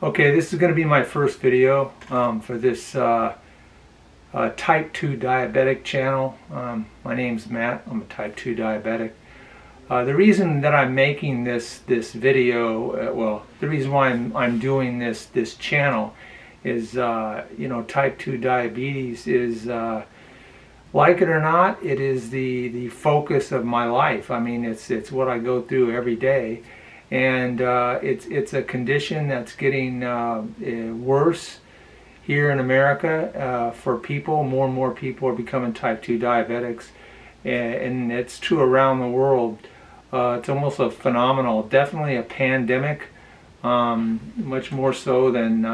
Okay, this is going to be my first video for this type 2 diabetic channel. My name's Matt. I'm a type 2 diabetic. The reason that I'm making this video, well, the reason why I'm doing this channel is, you know, type 2 diabetes is, like it or not, it is the focus of my life. I mean, it's what I go through every day. And it's a condition that's getting worse here in America for people. More and more people are becoming type 2 diabetics, and it's true around the world. It's almost a phenomenal, definitely a pandemic, much more so than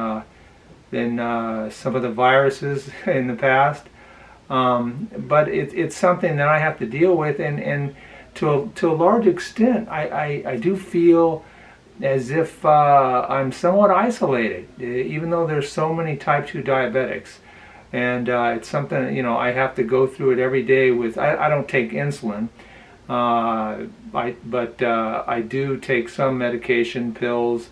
some of the viruses in the past. But it's something that I have to deal with, and to a large extent, I do feel as if I'm somewhat isolated, even though there's so many type 2 diabetics. And it's something, you know, I have to go through it every day with. I don't take insulin, but I do take some medication, pills,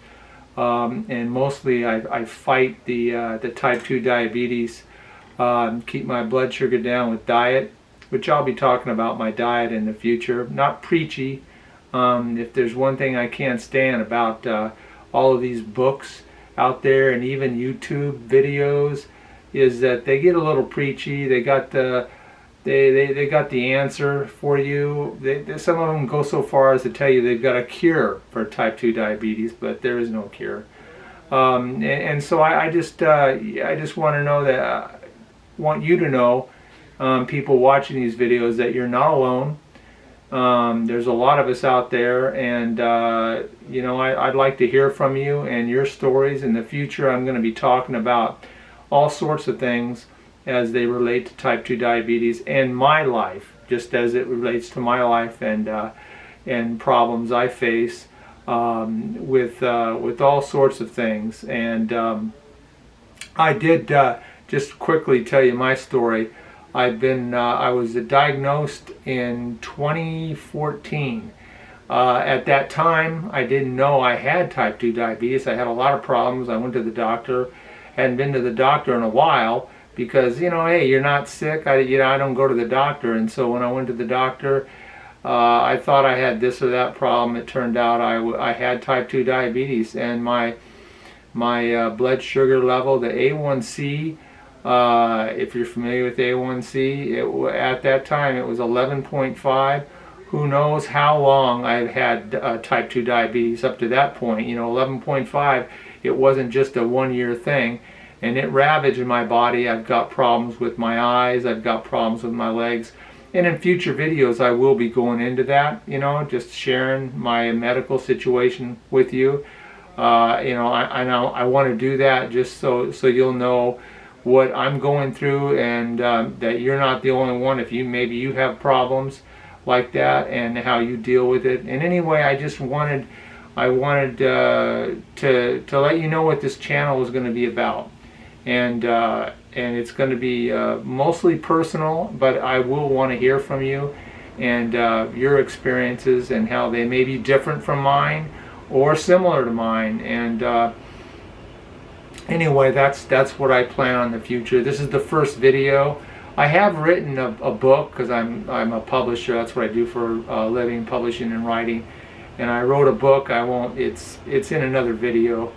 and mostly I fight the type 2 diabetes, keep my blood sugar down with diet, which I'll be talking about my diet in the future. Not preachy. If there's one thing I can't stand about all of these books out there and even YouTube videos, is that they get a little preachy. They got the they got the answer for you. Some of them go so far as to tell you they've got a cure for type 2 diabetes, but there is no cure. And so I just want to know that want you to know, people watching these videos, that you're not alone. There's a lot of us out there, and you know, I'd like to hear from you and your stories. In the future, I'm going to be talking about all sorts of things as they relate to type 2 diabetes and my life, just as it relates to my life and problems I face with all sorts of things. And I did just quickly tell you my story. I was diagnosed in 2014. At that time, I didn't know I had type 2 diabetes. I had a lot of problems. I went to the doctor. Hadn't been to the doctor in a while because, you know, hey, you're not sick. I don't go to the doctor. And so when I went to the doctor, I thought I had this or that problem. It turned out I had type 2 diabetes, and my blood sugar level, the A1C. If you're familiar with A1C, at that time it was 11.5. Who knows how long I've had type 2 diabetes up to that point. You know, 11.5, it wasn't just a one-year thing, and it ravaged my body. I've got problems with my eyes, I've got problems with my legs, and in future videos I will be going into that, you know, just sharing my medical situation with you. You know, I want to do that just so you'll know what I'm going through, and that you're not the only one. If maybe you have problems like that, and how you deal with it. And anyway, I wanted to let you know what this channel is going to be about, and it's going to be mostly personal, but I will want to hear from you and your experiences and how they may be different from mine or similar to mine. And anyway, that's what I plan on in the future. This is the first video. I have written a book because I'm a publisher. That's what I do for a living, publishing and writing. And I wrote a book. It's in another video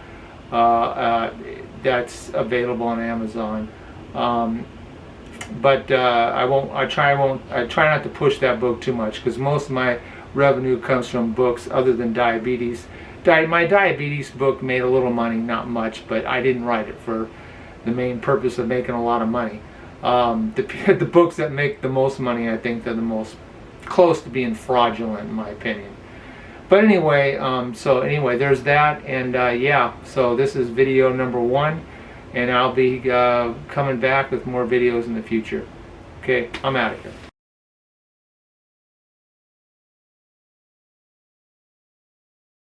that's available on Amazon. But I try not to push that book too much, because most of my revenue comes from books other than diabetes. My diabetes book made a little money, not much, but I didn't write it for the main purpose of making a lot of money. The books that make the most money, I think they're the most close to being fraudulent, in my opinion. But anyway, so anyway, there's that, and yeah, so this is video number 1, and I'll be coming back with more videos in the future. Okay, I'm out of here.